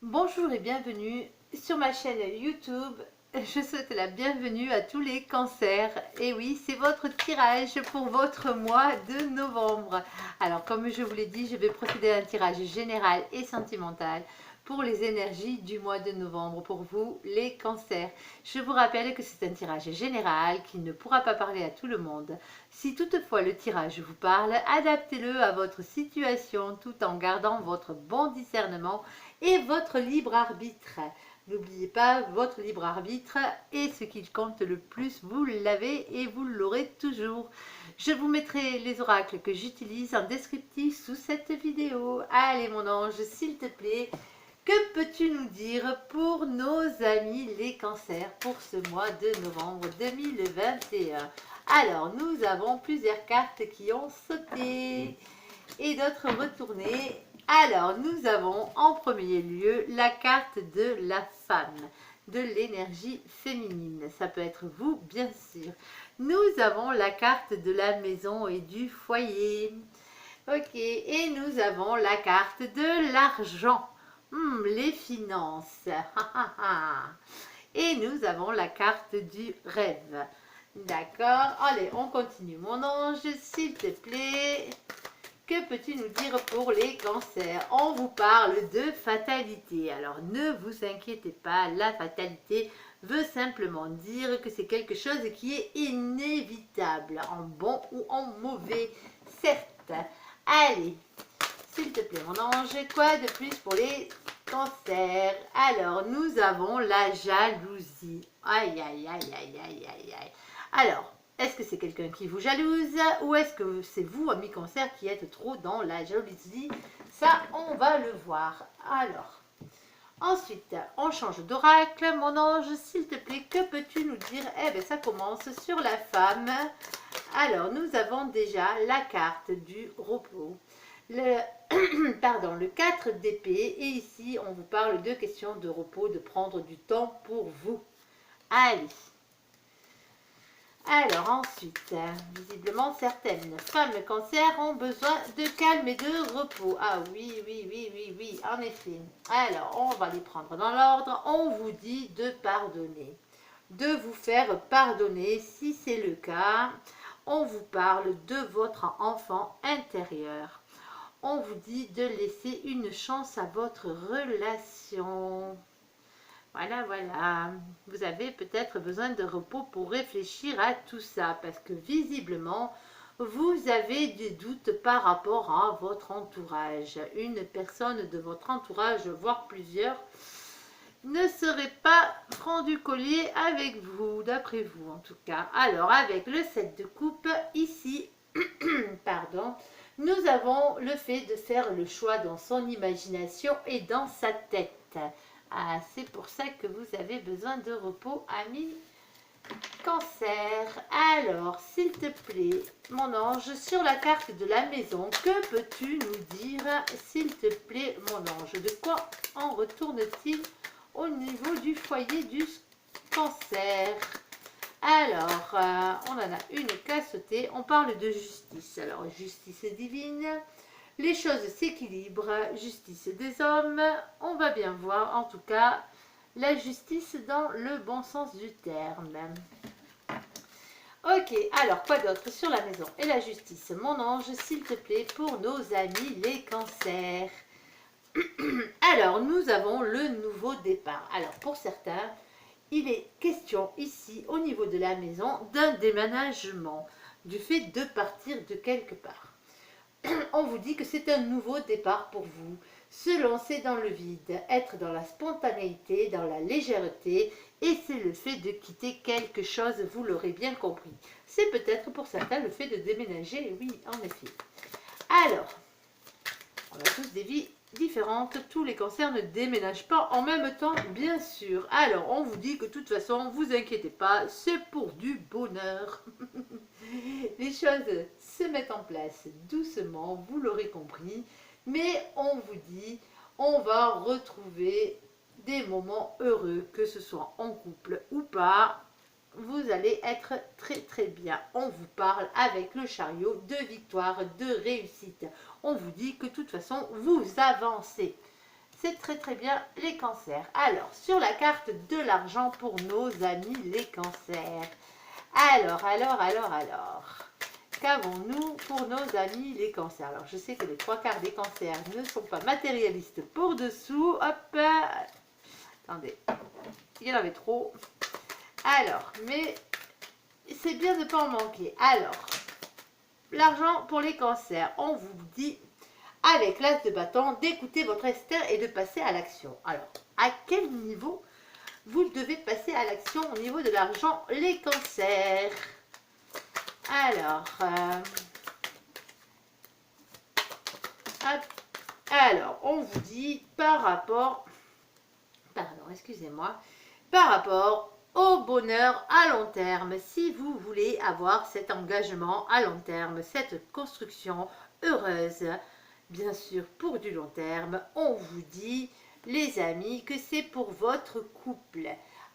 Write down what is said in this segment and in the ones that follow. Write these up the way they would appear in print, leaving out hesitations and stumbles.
Bonjour et bienvenue sur ma chaîne YouTube. Je souhaite la bienvenue à tous les cancers. Et oui, c'est votre tirage pour votre mois de novembre. Alors, comme je vous l'ai dit, je vais procéder à un tirage général et sentimental pour les énergies du mois de novembre pour vous, les cancers. Je vous rappelle que c'est un tirage général qui ne pourra pas parler à tout le monde. Si toutefois le tirage vous parle, adaptez-le à votre situation tout en gardant votre bon discernement et votre libre arbitre. N'oubliez pas, votre libre arbitre est ce qui compte le plus. Vous l'avez et vous l'aurez toujours. Je vous mettrai les oracles que j'utilise en descriptif sous cette vidéo. Allez mon ange, s'il te plaît, que peux-tu nous dire pour nos amis les cancers pour ce mois de novembre 2021? Alors, nous avons plusieurs cartes qui ont sauté et d'autres retournées. Alors, nous avons en premier lieu la carte de la femme, de l'énergie féminine. Ça peut être vous, bien sûr. Nous avons la carte de la maison et du foyer. Ok, et nous avons la carte de l'argent. Les finances. Et nous avons la carte du rêve. D'accord, allez, on continue. Mon ange, s'il te plaît. Que peux-tu nous dire pour les cancers? On vous parle de fatalité. Alors ne vous inquiétez pas, la fatalité veut simplement dire que c'est quelque chose qui est inévitable, en bon ou en mauvais, certes. Allez, s'il te plaît mon ange, quoi de plus pour les cancers? Alors nous avons la jalousie. Aïe, aïe, aïe, aïe, aïe, aïe, aïe. Alors, est-ce que c'est quelqu'un qui vous jalouse ou est-ce que c'est vous, ami cancer, qui êtes trop dans la jalousie? Ça, on va le voir. Alors, ensuite, on change d'oracle. Mon ange, s'il te plaît, que peux-tu nous dire? Eh bien, ça commence sur la femme. Alors, nous avons déjà la carte du repos. Le 4 d'épée. Et ici, on vous parle de questions de repos, de prendre du temps pour vous. Allez. Alors ensuite, visiblement certaines femmes cancer ont besoin de calme et de repos. Ah oui, oui, oui, oui, oui, en effet. Alors, on va les prendre dans l'ordre. On vous dit de pardonner, de vous faire pardonner si c'est le cas. On vous parle de votre enfant intérieur. On vous dit de laisser une chance à votre relation. Voilà, voilà. Vous avez peut-être besoin de repos pour réfléchir à tout ça parce que visiblement, vous avez des doutes par rapport à votre entourage. Une personne de votre entourage, voire plusieurs, ne serait pas franc du collier avec vous, d'après vous en tout cas. Alors, avec le 7 de coupe, ici, pardon, nous avons le fait de faire le choix dans son imagination et dans sa tête. Ah, c'est pour ça que vous avez besoin de repos, ami cancer. Alors, s'il te plaît, mon ange, sur la carte de la maison, que peux-tu nous dire, s'il te plaît, mon ange? De quoi en retourne-t-il au niveau du foyer du cancer? Alors, on en a une qui a sauté. On parle de justice. Alors, justice divine. Les choses s'équilibrent. Justice des hommes. On va bien voir, en tout cas, la justice dans le bon sens du terme. Ok, alors quoi d'autre sur la maison et la justice? Mon ange, s'il te plaît, pour nos amis les cancers. Alors, nous avons le nouveau départ. Alors, pour certains, il est question ici, au niveau de la maison, d'un déménagement, du fait de partir de quelque part. On vous dit que c'est un nouveau départ pour vous, se lancer dans le vide, être dans la spontanéité, dans la légèreté, et c'est le fait de quitter quelque chose, vous l'aurez bien compris. C'est peut-être pour certains le fait de déménager, oui, en effet. Alors, on a tous des vies différentes, tous les cancers ne déménagent pas en même temps, bien sûr. Alors, on vous dit que de toute façon, vous inquiétez pas, c'est pour du bonheur. Les choses se mettent en place doucement, vous l'aurez compris, mais on vous dit, on va retrouver des moments heureux, que ce soit en couple ou pas. Vous allez être très très bien. On vous parle avec le chariot de victoire, de réussite. On vous dit que de toute façon, vous avancez. c'est très très bien les cancers. Alors, sur la carte de l'argent pour nos amis les cancers. Alors. Qu'avons-nous pour nos amis les cancers? Alors, je sais que les 3/4 des cancers ne sont pas matérialistes pour dessous. Hop. Attendez. Il y en avait trop. Alors, mais c'est bien de ne pas en manquer. Alors, l'argent pour les cancers, on vous dit, avec l'as de bâton, d'écouter votre Esther et de passer à l'action. Alors, à quel niveau vous devez passer à l'action au niveau de l'argent, les cancers? Alors, on vous dit par rapport, pardon, excusez-moi, par rapport au bonheur à long terme, si vous voulez avoir cet engagement à long terme, cette construction heureuse, bien sûr pour du long terme, on vous dit, les amis, que c'est pour votre couple.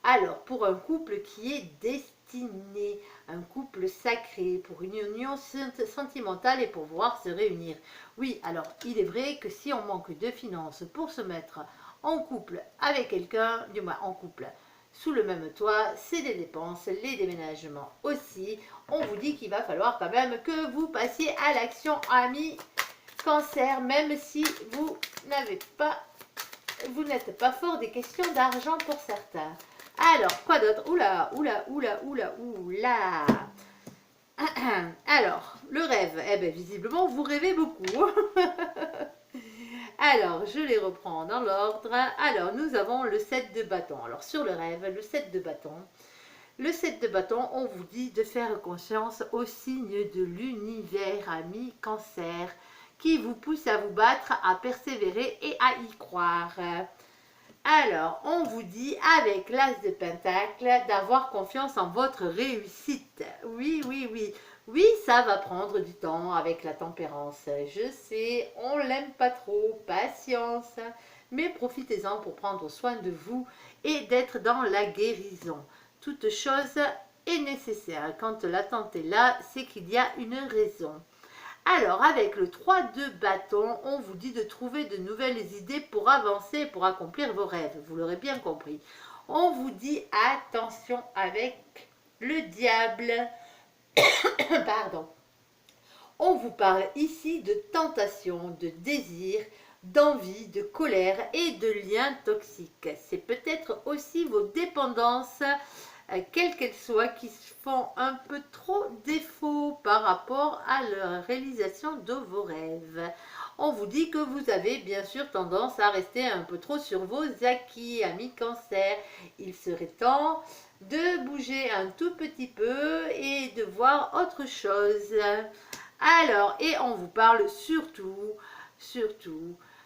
Alors, pour un couple qui est destiné, un couple sacré, pour une union sentimentale et pour pouvoir se réunir. Oui, alors, il est vrai que si on manque de finances pour se mettre en couple avec quelqu'un, du moins en couple, sous le même toit, c'est des dépenses, les déménagements aussi. On vous dit qu'il va falloir quand même que vous passiez à l'action, amis Cancer, même si vous n'êtes pas fort des questions d'argent pour certains. Alors, quoi d'autre? Oula. Alors, le rêve, eh bien, visiblement, vous rêvez beaucoup. Alors, je les reprends dans l'ordre. Alors, nous avons le 7 de bâton. Alors, sur le rêve, le 7 de bâton. Le 7 de bâton, on vous dit de faire conscience aux signes de l'univers, amis Cancer, qui vous pousse à vous battre, à persévérer et à y croire. Alors, on vous dit avec l'as de pentacle d'avoir confiance en votre réussite. Oui. Oui, ça va prendre du temps avec la tempérance. Je sais, on l'aime pas trop, patience. Mais profitez-en pour prendre soin de vous et d'être dans la guérison. Toute chose est nécessaire. Quand l'attente est là, c'est qu'il y a une raison. Alors, avec le 3 de bâton, on vous dit de trouver de nouvelles idées pour avancer, pour accomplir vos rêves. Vous l'aurez bien compris. On vous dit attention avec le diable. Pardon. On vous parle ici de tentation, de désir, d'envie, de colère et de liens toxiques. C'est peut-être aussi vos dépendances, quelles qu'elles soient, qui font un peu trop défaut par rapport à la réalisation de vos rêves. On vous dit que vous avez bien sûr tendance à rester un peu trop sur vos acquis, amis Cancer. Il serait temps de bouger un tout petit peu et de voir autre chose. Alors, et on vous parle surtout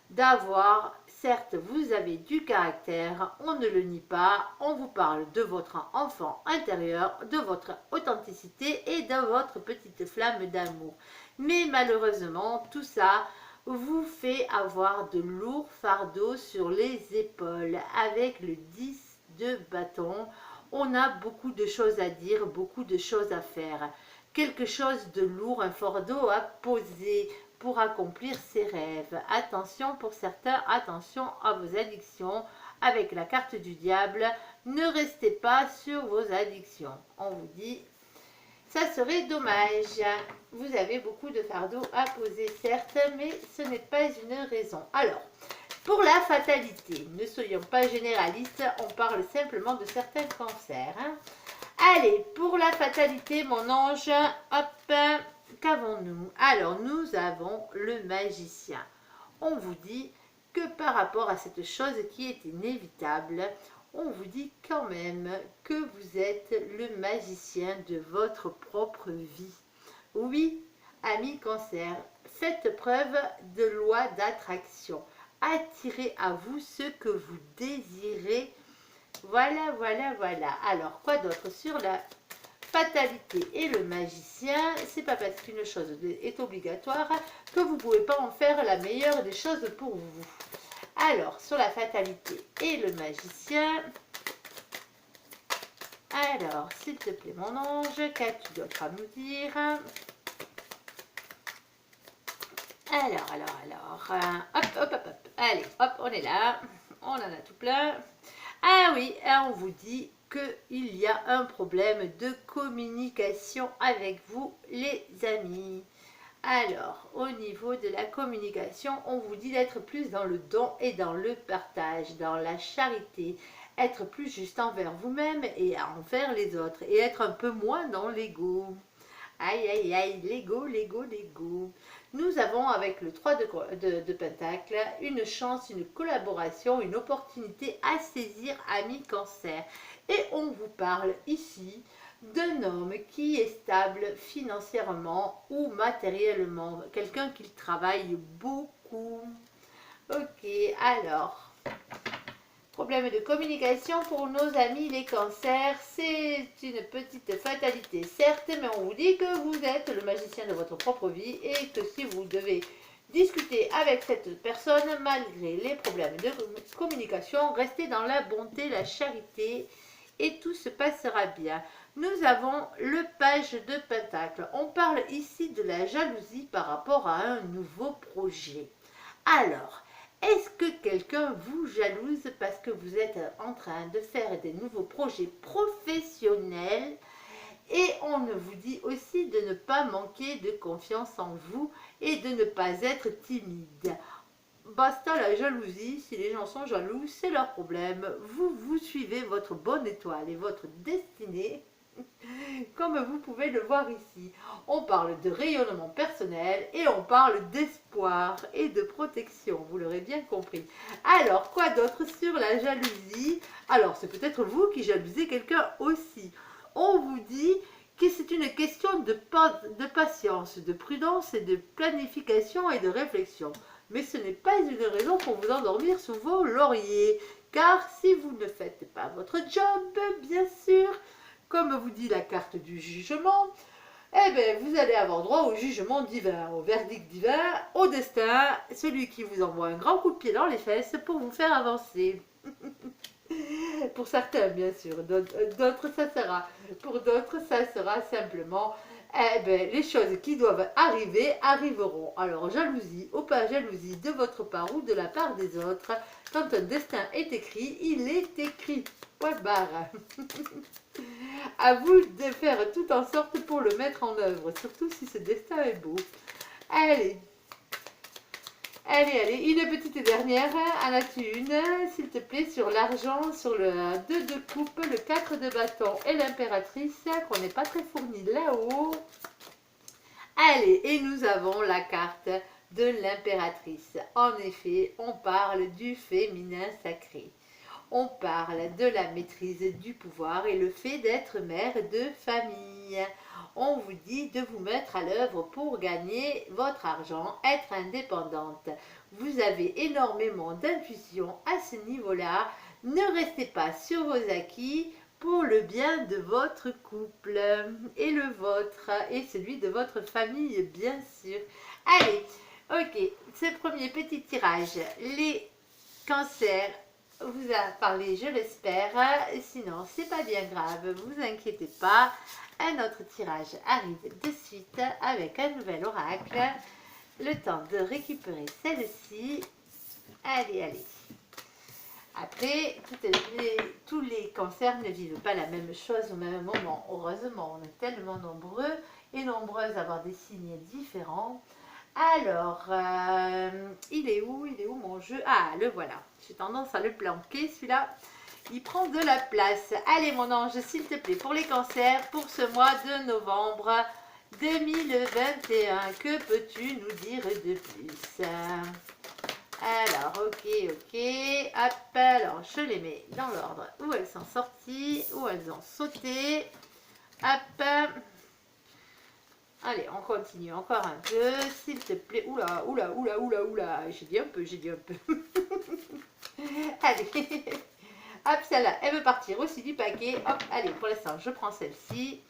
d'avoir, certes, vous avez du caractère, on ne le nie pas, on vous parle de votre enfant intérieur, de votre authenticité et de votre petite flamme d'amour. Mais malheureusement, tout ça vous fait avoir de lourds fardeaux sur les épaules. Avec le 10 de bâton, on a beaucoup de choses à dire, beaucoup de choses à faire. Quelque chose de lourd, un fardeau à poser pour accomplir ses rêves. Attention pour certains, attention à vos addictions. Avec la carte du diable, ne restez pas sur vos addictions. On vous dit, ça serait dommage. Vous avez beaucoup de fardeaux à poser, certes, mais ce n'est pas une raison. Alors, pour la fatalité, ne soyons pas généralistes, on parle simplement de certains cancers. Allez, pour la fatalité, mon ange, hop, qu'avons-nous? Alors, nous avons le magicien. On vous dit que par rapport à cette chose qui est inévitable, on vous dit quand même que vous êtes le magicien de votre propre vie. Oui, amis Cancer, faites preuve de loi d'attraction. Attirez à vous ce que vous désirez. Voilà. Alors, quoi d'autre sur la fatalité et le magicien? C'est pas parce qu'une chose est obligatoire que vous ne pouvez pas en faire la meilleure des choses pour vous. Alors, sur la fatalité et le magicien, alors, s'il te plaît, mon ange, qu'as-tu d'autre à nous dire? Hop, hop, hop, hop. Allez, hop, on est là. On en a tout plein. Ah oui, on vous dit qu'il y a un problème de communication avec vous, les amis. Alors, au niveau de la communication, on vous dit d'être plus dans le don et dans le partage, dans la charité, être plus juste envers vous-même et envers les autres, et être un peu moins dans l'ego. Aïe, aïe, aïe, l'ego, l'ego, l'ego. Nous avons avec le 3 de Pentacle une chance, une collaboration, une opportunité à saisir, ami Cancer. Et on vous parle ici d'un homme qui est stable financièrement ou matériellement, quelqu'un qui travaille beaucoup. Ok, alors, problème de communication pour nos amis les cancers, c'est une petite fatalité certes, mais on vous dit que vous êtes le magicien de votre propre vie et que si vous devez discuter avec cette personne, malgré les problèmes de communication, restez dans la bonté, la charité et tout se passera bien. Nous avons le page de Pentacle. On parle ici de la jalousie par rapport à un nouveau projet. Alors, est-ce que quelqu'un vous jalouse parce que vous êtes en train de faire des nouveaux projets professionnels? Et on vous dit aussi de ne pas manquer de confiance en vous et de ne pas être timide. Basta la jalousie, si les gens sont jaloux, c'est leur problème. Vous suivez votre bonne étoile et votre destinée, comme vous pouvez le voir ici. On parle de rayonnement personnel et on parle d'espoir et de protection, vous l'aurez bien compris. Alors, quoi d'autre sur la jalousie? Alors, c'est peut-être vous qui jalousez quelqu'un aussi. On vous dit que c'est une question de patience, de prudence et de planification et de réflexion. Mais ce n'est pas une raison pour vous endormir sous vos lauriers. Car si vous ne faites pas votre job, bien sûr, comme vous dit la carte du jugement, eh bien, vous allez avoir droit au jugement divin, au verdict divin, au destin, celui qui vous envoie un grand coup de pied dans les fesses pour vous faire avancer. Pour certains, bien sûr, d'autres, ça sera. Pour d'autres, ça sera simplement, eh bien, les choses qui doivent arriver, arriveront. Alors, jalousie ou pas jalousie de votre part ou de la part des autres, quand un destin est écrit, il est écrit. Point barre. À vous de faire tout en sorte pour le mettre en œuvre, surtout si ce destin est beau. Allez. Allez, une petite dernière, en as-tu une, s'il te plaît, sur l'argent, sur le 2 de coupe, le 4 de bâton et l'impératrice, qu'on n'est pas très fourni là-haut. Allez, et nous avons la carte de l'impératrice. En effet, on parle du féminin sacré. On parle de la maîtrise du pouvoir et le fait d'être mère de famille. On vous dit de vous mettre à l'œuvre pour gagner votre argent, être indépendante. Vous avez énormément d'intuition à ce niveau-là. Ne restez pas sur vos acquis pour le bien de votre couple et le vôtre et celui de votre famille, bien sûr. Allez, ok, ce premier petit tirage, les cancers, vous a parlé, je l'espère. Sinon, c'est pas bien grave, vous inquiétez pas. Un autre tirage arrive de suite avec un nouvel oracle. Le temps de récupérer celle-ci. Allez, allez. Après, tous les cancers ne vivent pas la même chose au même moment. Heureusement, on est tellement nombreux et nombreuses à avoir des signes différents. Alors, il est où mon jeu? Ah, le voilà. J'ai tendance à le planquer, celui-là. Il prend de la place. Allez, mon ange, s'il te plaît, pour les cancers, pour ce mois de novembre 2021, que peux-tu nous dire de plus? Alors, ok. Hop, alors, je les mets dans l'ordre où elles sont sorties, où elles ont sauté. Hop. Allez, on continue encore un peu, s'il te plaît. Oula. J'ai dit un peu. Allez. Hop, celle-là, elle veut partir aussi du paquet. Hop, allez, pour l'instant, je prends celle-ci.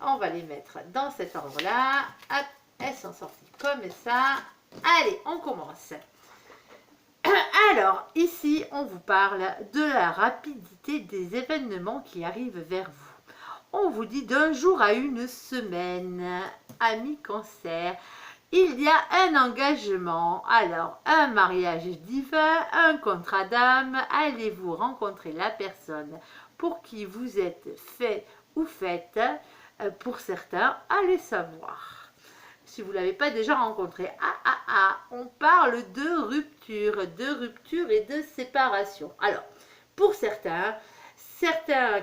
On va les mettre dans cet ordre-là. Hop, elles sont sorties comme ça. Allez, on commence. Alors, ici, on vous parle de la rapidité des événements qui arrivent vers vous. On vous dit d'un jour à une semaine, amis cancer, Il y a un engagement, alors un mariage divin, un contrat d'âme. Allez-vous rencontrer la personne pour qui vous êtes fait ou faites? Pour certains, allez savoir. Si vous ne l'avez pas déjà rencontré, on parle de rupture et de séparation. Alors, pour certains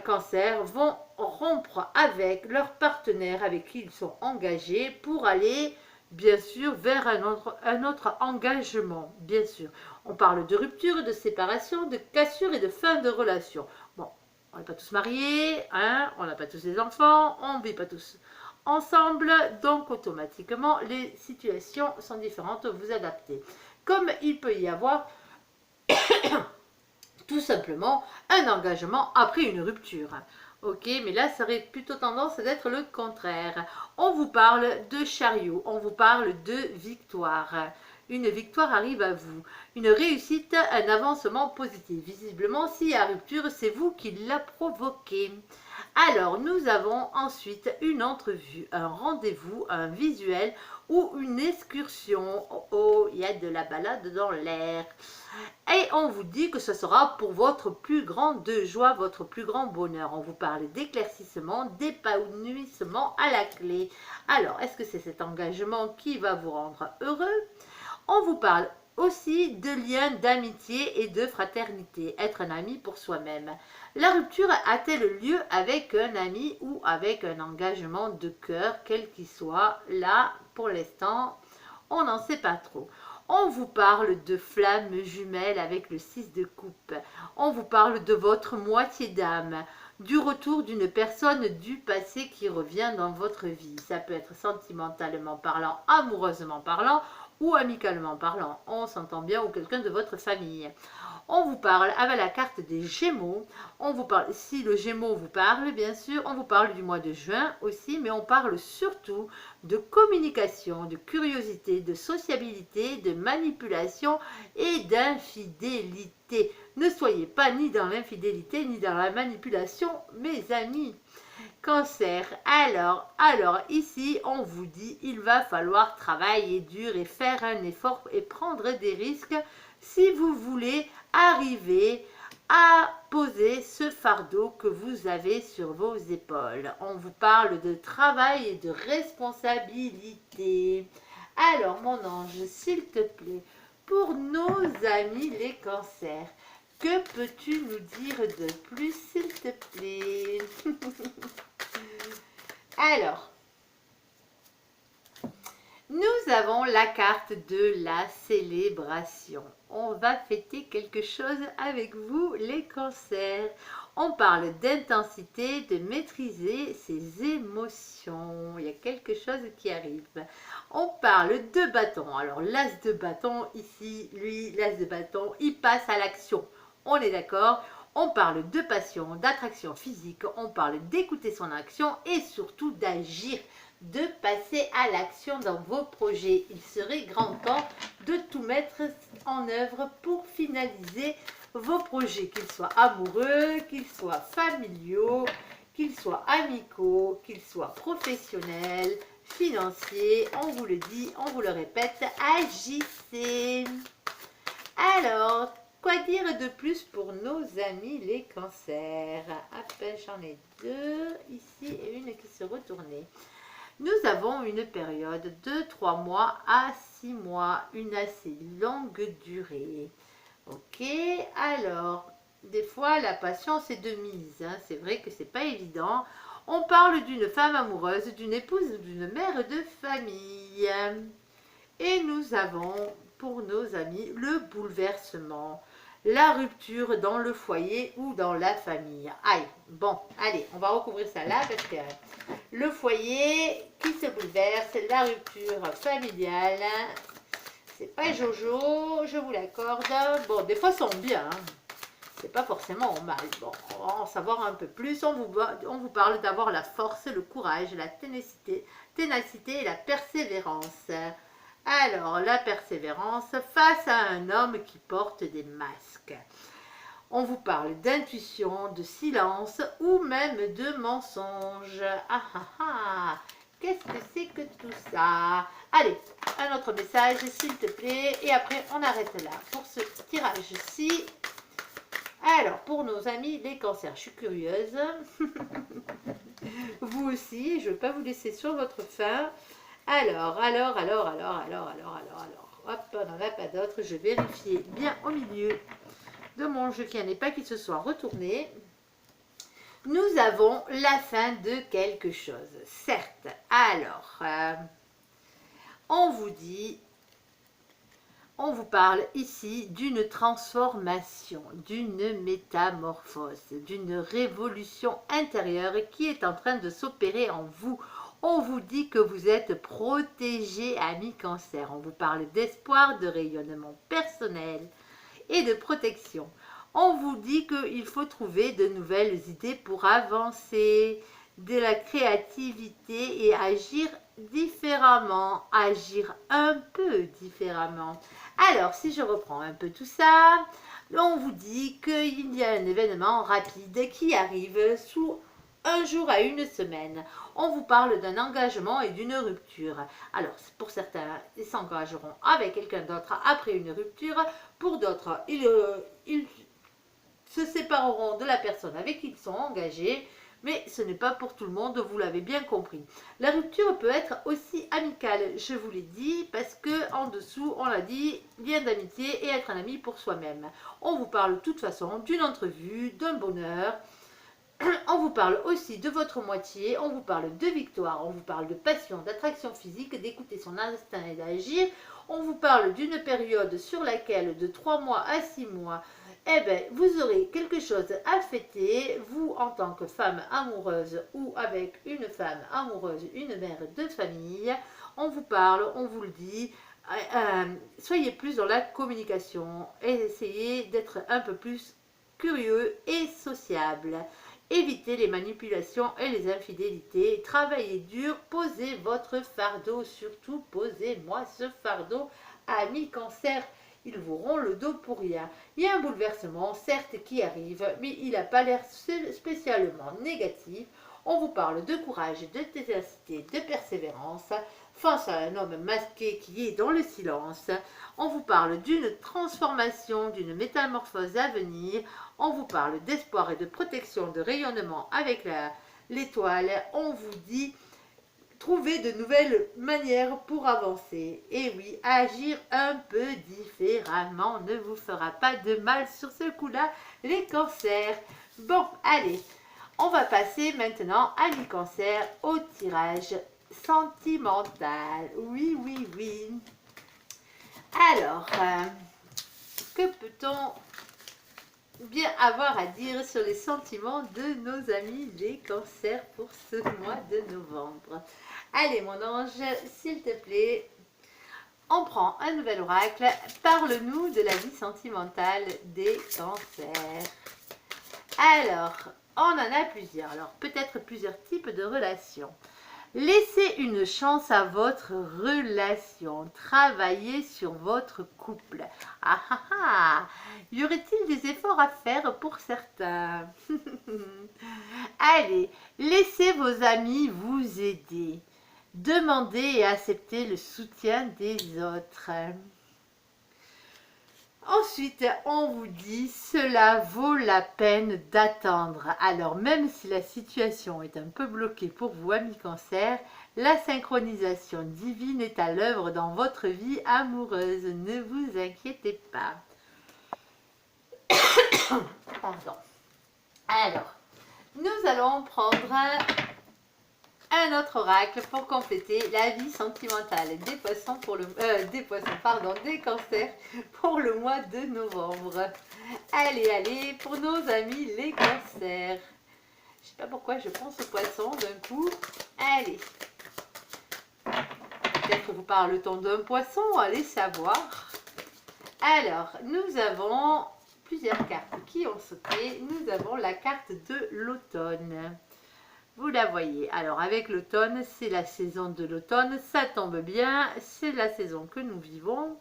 cancers vont rompre avec leur partenaire avec qui ils sont engagés pour aller bien sûr vers un autre engagement, bien sûr. On parle de rupture, de séparation, de cassure et de fin de relation. Bon, on n'est pas tous mariés, hein, on n'a pas tous des enfants, on ne vit pas tous ensemble, donc automatiquement les situations sont différentes, vous adaptez. Comme il peut y avoir tout simplement un engagement après une rupture. Ok, mais là, ça aurait plutôt tendance d'être le contraire. On vous parle de chariot, on vous parle de victoire. Une victoire arrive à vous. Une réussite, un avancement positif. Visiblement, s'il y a rupture, c'est vous qui l'a provoqué. Alors, nous avons ensuite une entrevue, un rendez-vous, un visuel ou une excursion. Oh, il y a de la balade dans l'air. Et on vous dit que ce sera pour votre plus grande joie, votre plus grand bonheur. On vous parle d'éclaircissement, d'épanouissement à la clé. Alors, est-ce que c'est cet engagement qui va vous rendre heureux? On vous parle aussi de liens d'amitié et de fraternité, être un ami pour soi-même. La rupture a-t-elle lieu avec un ami ou avec un engagement de cœur, quel qu'il soit? Là, pour l'instant, on n'en sait pas trop. On vous parle de flammes jumelles avec le 6 de coupe. On vous parle de votre moitié d'âme, du retour d'une personne du passé qui revient dans votre vie. Ça peut être sentimentalement parlant, amoureusement parlant ou amicalement parlant. On s'entend bien, ou quelqu'un de votre famille. On vous parle avec la carte des Gémeaux. On vous parle, si le Gémeaux vous parle, bien sûr, on vous parle du mois de juin aussi, mais on parle surtout de communication, de curiosité, de sociabilité, de manipulation et d'infidélité. Ne soyez pas ni dans l'infidélité ni dans la manipulation, mes amis. Cancer, alors ici on vous dit il va falloir travailler dur et faire un effort et prendre des risques si vous voulez arriver à poser ce fardeau que vous avez sur vos épaules. On vous parle de travail et de responsabilité. Alors mon ange, s'il te plaît, pour nos amis les cancers, que peux-tu nous dire de plus, s'il te plaît? Alors, nous avons la carte de la célébration. On va fêter quelque chose avec vous, les cancers. On parle d'intensité, de maîtriser ses émotions. Il y a quelque chose qui arrive. On parle de bâton. Alors, l'as de bâton, ici, lui, l'as de bâton, il passe à l'action. On est d'accord? On parle de passion, d'attraction physique, on parle d'écouter son action et surtout d'agir, de passer à l'action dans vos projets. Il serait grand temps de tout mettre en œuvre pour finaliser vos projets, qu'ils soient amoureux, qu'ils soient familiaux, qu'ils soient amicaux, qu'ils soient professionnels, financiers. On vous le dit, on vous le répète, agissez. Alors, quoi dire de plus pour nos amis les cancers? À peine j'en ai deux ici et une qui se retournait. Nous avons une période de 3 mois à 6 mois, une assez longue durée. Ok, alors, des fois la patience est de mise, hein. C'est vrai que c'est pas évident. On parle d'une femme amoureuse, d'une épouse ou d'une mère de famille. Et nous avons pour nos amis le bouleversement, la rupture dans le foyer ou dans la famille. Aïe, bon, allez, on va recouvrir ça là parce que le foyer qui se bouleverse, la rupture familiale, c'est pas Jojo, je vous l'accorde. Bon, des fois, sont bien, hein. C'est pas forcément mal. Bon, on va en savoir un peu plus. On vous parle d'avoir la force, le courage, la ténacité et la persévérance. Alors, la persévérance face à un homme qui porte des masques. On vous parle d'intuition, de silence ou même de mensonge. Ah ah ah! Qu'est-ce que c'est que tout ça? Allez, un autre message, s'il te plaît. Et après, on arrête là pour ce tirage-ci. Alors, pour nos amis les cancers, je suis curieuse. Vous aussi, je ne veux pas vous laisser sur votre faim. Alors. Hop, on n'en a pas d'autres. Je vais vérifier bien au milieu de mon jeu qu'il n'y en ait pas qui se soit retourné. Nous avons la fin de quelque chose, certes. Alors, on vous dit, on vous parle ici d'une transformation, d'une métamorphose, d'une révolution intérieure qui est en train de s'opérer en vous. On vous dit que vous êtes protégé, ami Cancer. On vous parle d'espoir, de rayonnement personnel et de protection. On vous dit qu'il faut trouver de nouvelles idées pour avancer, de la créativité et agir différemment, agir un peu différemment. Alors, si je reprends un peu tout ça, on vous dit qu'il y a un événement rapide qui arrive sous un jour à une semaine. On vous parle d'un engagement et d'une rupture. Alors, pour certains, ils s'engageront avec quelqu'un d'autre après une rupture. Pour d'autres, ils se sépareront de la personne avec qui ils sont engagés. Mais ce n'est pas pour tout le monde, vous l'avez bien compris. La rupture peut être aussi amicale, je vous l'ai dit, parce que en dessous, on l'a dit, lien d'amitié et être un ami pour soi-même. On vous parle de toute façon d'une entrevue, d'un bonheur. On vous parle aussi de votre moitié, on vous parle de victoire, on vous parle de passion, d'attraction physique, d'écouter son instinct et d'agir. On vous parle d'une période sur laquelle de 3 mois à 6 mois, eh bien, vous aurez quelque chose à fêter, vous en tant que femme amoureuse ou avec une femme amoureuse, une mère de famille. On vous parle, on vous le dit, soyez plus dans la communication, essayez d'être un peu plus curieux et sociable. Évitez les manipulations et les infidélités. Travaillez dur, posez votre fardeau. Surtout, posez-moi ce fardeau, amis Cancer. Ils vous auront le dos pour rien. Il y a un bouleversement, certes, qui arrive, mais il n'a pas l'air spécialement négatif. On vous parle de courage, de ténacité, de persévérance face à un homme masqué qui est dans le silence. On vous parle d'une transformation, d'une métamorphose à venir. On vous parle d'espoir et de protection, de rayonnement avec l'étoile. On vous dit trouver de nouvelles manières pour avancer. Et oui, agir un peu différemment ne vous fera pas de mal sur ce coup-là, les cancers. Bon, allez, on va passer maintenant, amis cancers, au tirage sentimental. Oui. Alors, que peut-on bien avoir à dire sur les sentiments de nos amis les cancers pour ce mois de novembre? Allez mon ange, s'il te plaît, on prend un nouvel oracle. Parle-nous de la vie sentimentale des cancers. Alors, on en a plusieurs. Alors, peut-être plusieurs types de relations. Laissez une chance à votre relation. Travaillez sur votre couple. Y aurait-il des efforts à faire pour certains? Allez, laissez vos amis vous aider. Demandez et acceptez le soutien des autres. Ensuite, on vous dit, cela vaut la peine d'attendre. Alors, même si la situation est un peu bloquée pour vous, amis Cancer, la synchronisation divine est à l'œuvre dans votre vie amoureuse. Ne vous inquiétez pas. Pardon. Alors, nous allons prendre un autre oracle pour compléter la vie sentimentale des poissons pour des cancers pour le mois de novembre. Allez, pour nos amis les cancers. Je sais pas pourquoi je pense au poisson d'un coup. Allez. Peut-être vous parle-t-on d'un poisson, allez savoir. Alors, nous avons plusieurs cartes qui ont sauté. Nous avons la carte de l'automne. Vous la voyez. Alors, avec l'automne, c'est la saison de l'automne. Ça tombe bien. C'est la saison que nous vivons.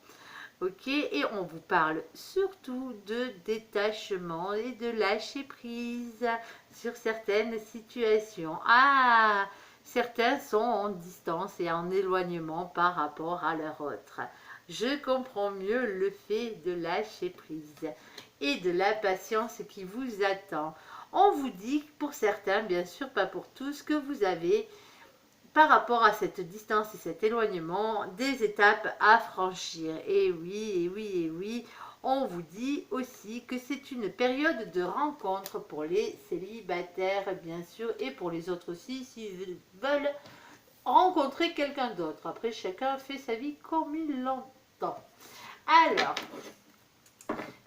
Ok. Et on vous parle surtout de détachement et de lâcher prise sur certaines situations. Ah, Certains sont en distance et en éloignement par rapport à leur autre. Je comprends mieux le fait de lâcher prise et de la patience qui vous attend. On vous dit pour certains, bien sûr pas pour tous, que vous avez par rapport à cette distance et cet éloignement, des étapes à franchir. Et oui, et oui, et oui, on vous dit aussi que c'est une période de rencontre pour les célibataires, bien sûr, et pour les autres aussi, s'ils veulent rencontrer quelqu'un d'autre. Après, chacun fait sa vie comme il l'entend. Alors,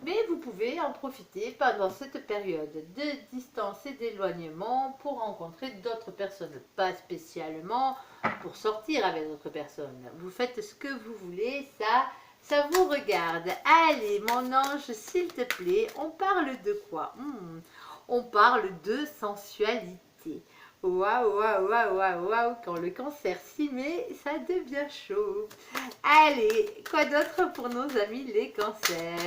mais vous pouvez en profiter pendant cette période de distance et d'éloignement pour rencontrer d'autres personnes. Pas spécialement pour sortir avec d'autres personnes. Vous faites ce que vous voulez, ça vous regarde. Allez, mon ange, s'il te plaît, on parle de quoi? On parle de sensualité. Waouh, waouh, waouh, waouh, waouh, quand le cancer s'y met, ça devient chaud. Allez, quoi d'autre pour nos amis les cancers?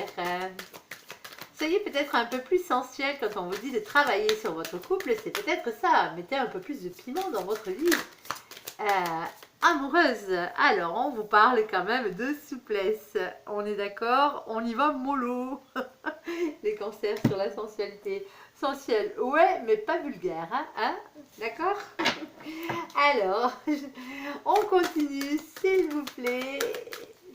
Soyez peut-être un peu plus sensuel quand on vous dit de travailler sur votre couple, c'est peut-être ça. Mettez un peu plus de piment dans votre vie. Amoureuse, alors on vous parle quand même de souplesse. On est d'accord? On y va mollo. Les cancers sur la sensualité. Sensuelle, ouais, mais pas vulgaire, hein, d'accord? Alors, on continue, s'il vous plaît.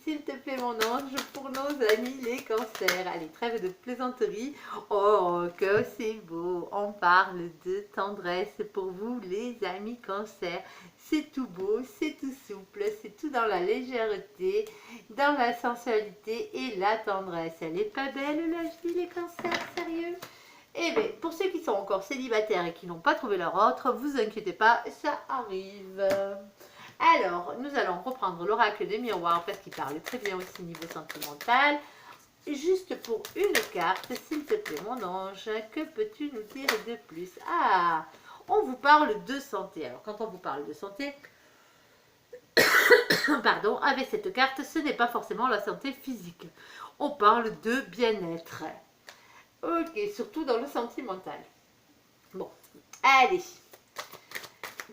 S'il te plaît, mon ange, pour nos amis les cancers. Allez, trêve de plaisanterie. Oh, que c'est beau. On parle de tendresse pour vous, les amis cancers. C'est tout beau, c'est tout souple, c'est tout dans la légèreté, dans la sensualité et la tendresse. Elle est pas belle, la vie, les cancers, sérieux? Eh bien, pour ceux qui sont encore célibataires et qui n'ont pas trouvé leur autre, vous inquiétez pas, ça arrive. Alors, nous allons reprendre l'oracle des miroirs parce qu'il parle très bien aussi niveau sentimental. Juste pour une carte, s'il te plaît, mon ange, que peux-tu nous dire de plus? Ah, on vous parle de santé. Alors, quand on vous parle de santé, pardon, avec cette carte, ce n'est pas forcément la santé physique. On parle de bien-être. Ok, surtout dans le sentimental. Bon, allez.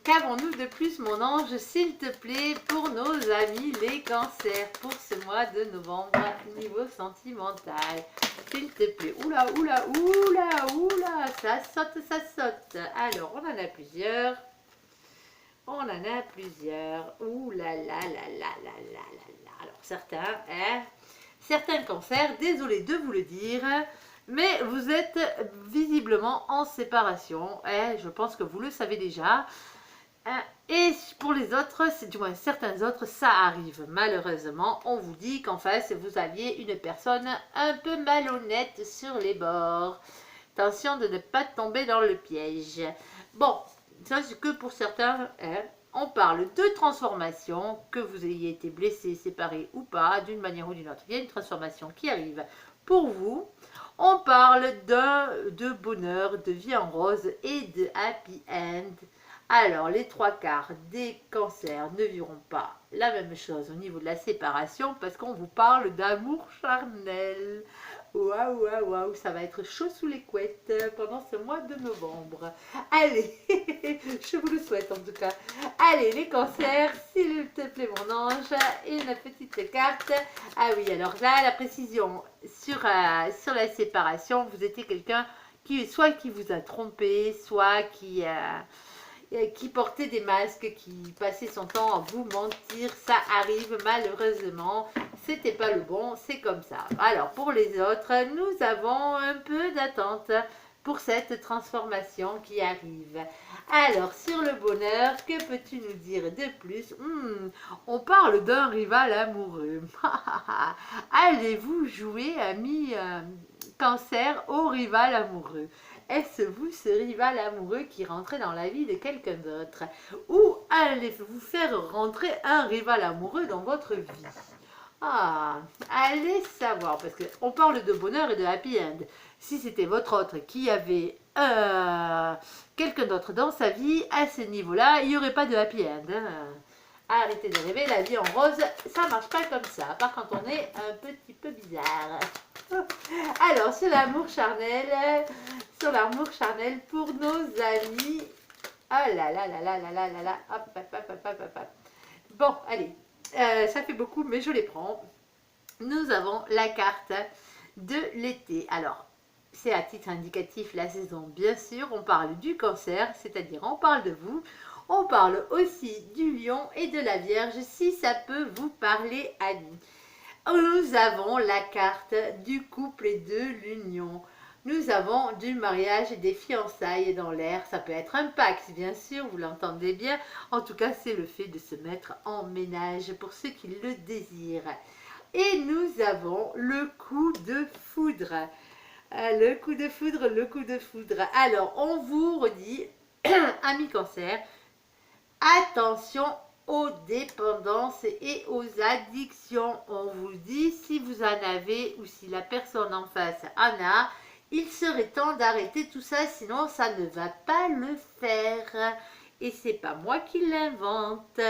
Qu'avons-nous de plus, mon ange, s'il te plaît, pour nos amis les cancers, pour ce mois de novembre, niveau sentimental? S'il te plaît. Oula, oula, oula, oula, ça saute, ça saute. Alors, on en a plusieurs. On en a plusieurs. Oula, là, là, là, là, là, là, là. Alors, certains, certains cancers, désolé de vous le dire, mais vous êtes visiblement en séparation. Je pense que vous le savez déjà. Et pour les autres, du moins certains autres, ça arrive. Malheureusement, on vous dit qu'en face, vous aviez une personne un peu malhonnête sur les bords. Attention de ne pas tomber dans le piège. Bon, ça c'est que pour certains, on parle de transformation, que vous ayez été blessé, séparé ou pas, d'une manière ou d'une autre. Il y a une transformation qui arrive pour vous. On parle de bonheur, de vie en rose et de happy end. Alors, les trois quarts des cancers ne verront pas la même chose au niveau de la séparation parce qu'on vous parle d'amour charnel. Waouh, waouh, waouh, ça va être chaud sous les couettes pendant ce mois de novembre. Allez, je vous le souhaite en tout cas. Allez, les cancers, s'il te plaît, mon ange, une petite carte. Ah oui, alors là, la précision sur la séparation, vous étiez quelqu'un soit qui vous a trompé, soit qui portait des masques, qui passait son temps à vous mentir. Ça arrive malheureusement, c'était pas le bon, c'est comme ça. Alors pour les autres, nous avons un peu d'attente pour cette transformation qui arrive. Alors sur le bonheur, que peux-tu nous dire de plus? On parle d'un rival amoureux. Allez-vous jouer, ami cancer, au rival amoureux? Est-ce vous, ce rival amoureux qui rentrait dans la vie de quelqu'un d'autre? Ou allez-vous faire rentrer un rival amoureux dans votre vie? Ah, allez savoir, parce qu'on parle de bonheur et de happy end. Si c'était votre autre qui avait quelqu'un d'autre dans sa vie, à ce niveau-là, il n'y aurait pas de happy end. Arrêtez de rêver, la vie en rose, ça marche pas comme ça. Par contre, on est un petit peu bizarre. Alors, sur l'amour charnel pour nos amis Ah là là là là là là là là. Hop, hop, hop, hop, hop, hop. Bon, allez. Ça fait beaucoup, mais je les prends. Nous avons la carte de l'été. Alors, c'est à titre indicatif la saison, bien sûr. On parle du cancer, c'est-à-dire on parle de vous. On parle aussi du lion et de la vierge, si ça peut vous parler, amis. Nous avons la carte du couple et de l'union. Nous avons du mariage et des fiançailles dans l'air. Ça peut être un pacte, bien sûr, vous l'entendez bien. En tout cas, c'est le fait de se mettre en ménage pour ceux qui le désirent. Et nous avons le coup de foudre. Le coup de foudre, le coup de foudre. Alors, on vous redit, amis cancer, attention aux dépendances et aux addictions. On vous dit, si vous en avez ou si la personne en face en a, il serait temps d'arrêter tout ça, sinon ça ne va pas le faire. Et c'est pas moi qui l'invente.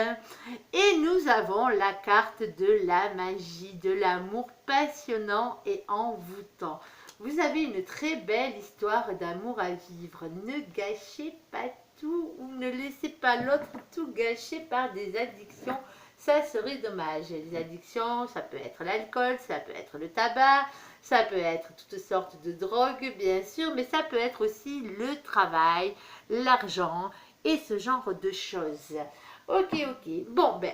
Et nous avons la carte de la magie, de l'amour passionnant et envoûtant. Vous avez une très belle histoire d'amour à vivre. Ne gâchez pas tout ou ne laissez pas l'autre tout gâcher par des addictions. Ça serait dommage. Les addictions, ça peut être l'alcool, ça peut être le tabac, ça peut être toutes sortes de drogues, bien sûr, mais ça peut être aussi le travail, l'argent et ce genre de choses. Ok, ok. Bon, ben,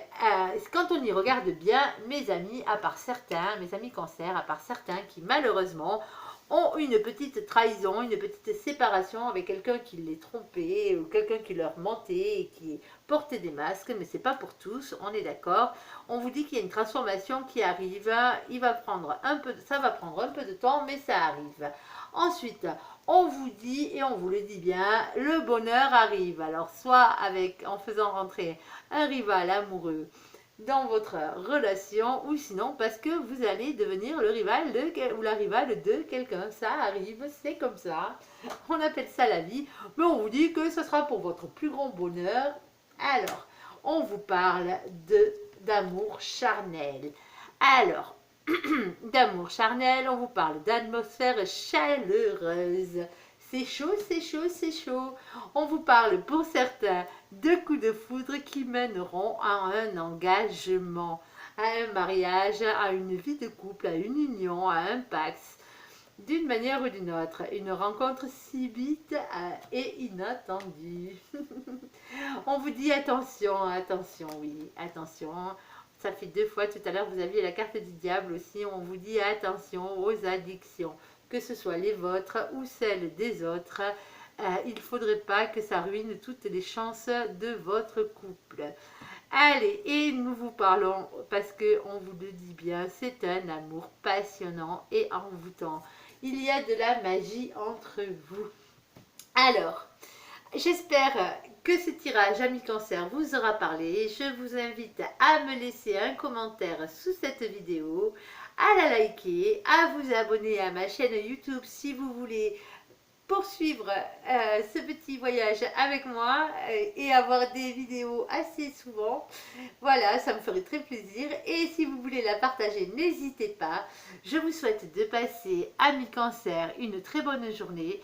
quand on y regarde bien, mes amis, à part certains, mes amis cancer, à part certains qui malheureusement ont une petite trahison, une petite séparation avec quelqu'un qui les trompait ou quelqu'un qui leur mentait et qui portait des masques, mais c'est pas pour tous, on est d'accord. On vous dit qu'il y a une transformation qui arrive, il va prendre un peu, ça va prendre un peu de temps, mais ça arrive. Ensuite, on vous dit, et on vous le dit bien, le bonheur arrive. Alors, soit avec, en faisant rentrer un rival amoureux dans votre relation, ou sinon parce que vous allez devenir le rival de, ou la rivale de quelqu'un. Ça arrive, c'est comme ça. On appelle ça la vie, mais on vous dit que ce sera pour votre plus grand bonheur. Alors, on vous parle d'amour charnel. Alors, d'amour charnel, on vous parle d'atmosphère chaleureuse. C'est chaud, c'est chaud, c'est chaud. On vous parle pour certains de coups de foudre qui mèneront à un engagement, à un mariage, à une vie de couple, à une union, à un pacte. D'une manière ou d'une autre, une rencontre subite et inattendue. On vous dit attention, attention, oui, attention. Ça fait 2 fois, tout à l'heure vous aviez la carte du diable aussi, on vous dit attention aux addictions, que ce soit les vôtres ou celles des autres. Il ne faudrait pas que ça ruine toutes les chances de votre couple. Allez, et nous vous parlons, parce qu'on vous le dit bien, c'est un amour passionnant et envoûtant. Il y a de la magie entre vous. Alors, j'espère que ce tirage Amis Cancer vous aura parlé. Je vous invite à me laisser un commentaire sous cette vidéo, à la liker, à vous abonner à ma chaîne YouTube si vous voulez poursuivre ce petit voyage avec moi et avoir des vidéos assez souvent. Voilà, ça me ferait très plaisir. Et si vous voulez la partager, n'hésitez pas. Je vous souhaite de passer, Amis Cancer, une très bonne journée.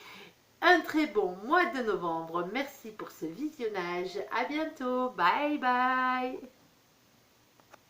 Un très bon mois de novembre. Merci pour ce visionnage. À bientôt. Bye bye.